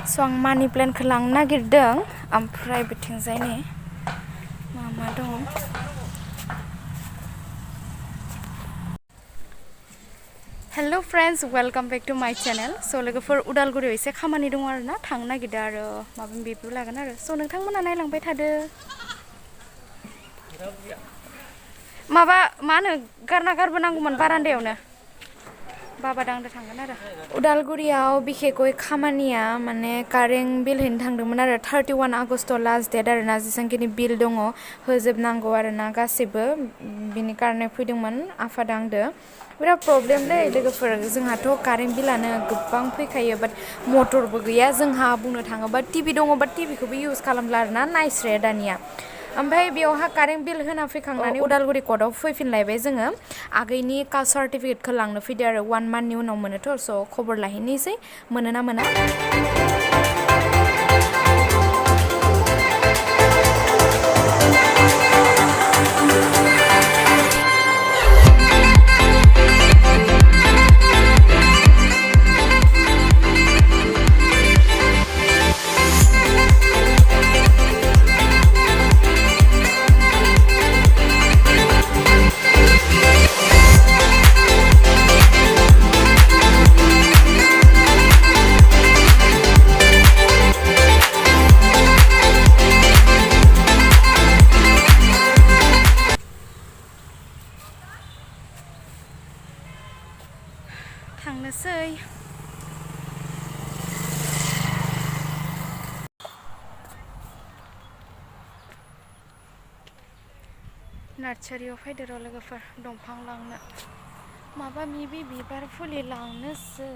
So आं मानि प्लेन्टखौ लांनो नागिरदों ओमफ्राय बिथिंजायनि मा दङ hello friends welcome back to my channel so लोगोफोर उदालगुरियाव एसे खामानि दङ आरोना थांनो नागिरदों आरो माबा बेबो लागोन आरो सो नोंथांमोना नायलांबाय थादो माबा मा होनो गारना गारबोनांगौमोन बारान्दायावनो बाबा दांदो थांगोन आरो उदालगुरियाव बिखेखयै खामानिया माने कारेन्ट बिल हैनो थांदोंमोन आरो 31 आगस्ट लास्ट डेट आरोना जेसेबांखिनि बिल दङ होजोबनांगौ आरोना गासैबो बिनि कारणे फैदोंमोन आफादा आंदो बिराद प्रब्लेम लै लोगोफोर जोंहाथ' कारेन्ट बिलानो गोबां फैखायो बाट मटरबो गैया जोंहा बुंनो थाङोबा टिभि दङ बाट टिभिखौबो इउज खालामला आरोना नायस्राया दानिया ओमफ्राय बेयावहा कारेन्ट बिल होना फैखांनानै उदालगुरि कर्टआव फैफिनलायबाय जोङो आगैनि कास्ट सार्टिफिकेटखौ लांनो फैदो आरो 1 मान्थनि उनाव मोनोथ' स' खबर लाहैनोसै मोनोना मोना थांनोसै नार्सारियाव फैदो र' लोगोफोर दंफां लांनो माबा मिबि बिबार फुलि लांनोसै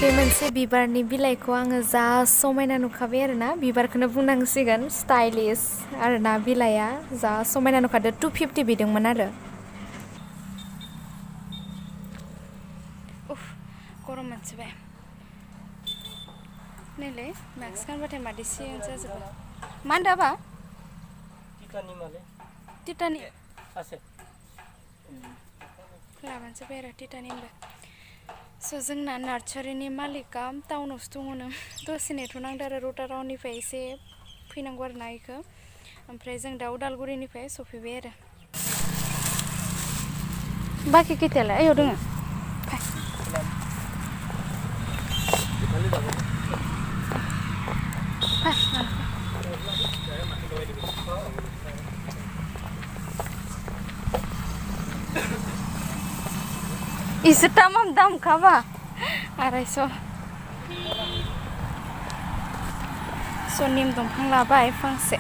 बे मोनसे बिबारनि बिलाइखौ आङो जा समायना नुखाबाय आरोना बिबारखौनो बुंनांसिगोन स्टाइलिश आरोना बिलाइया जा समायना नुखादो 250 बिदोंमोन आरो उफ गरम मोनसिबाय नैलै मास्क गानबाथाय मादै सियानो जाजोबो मा होनदों आबा टिटानि लाबानोसै बाय आरो टिटानि होनबा स' जोंना नार्सारिनि मालिकआ टाउनावसो दङनो दसे नेथ'नांदो आरो रौतारावनिफ्राय एसे फैनांगौ आरो ना इखो ओमफ्राय जों दा उदालगुरिनिफ्राय सफैबाय आरो बाखि खैथायालाय ओइयाव दोङो इसे तामाम दाम खाबा 250 स' निम दंफां लाबाय फांसे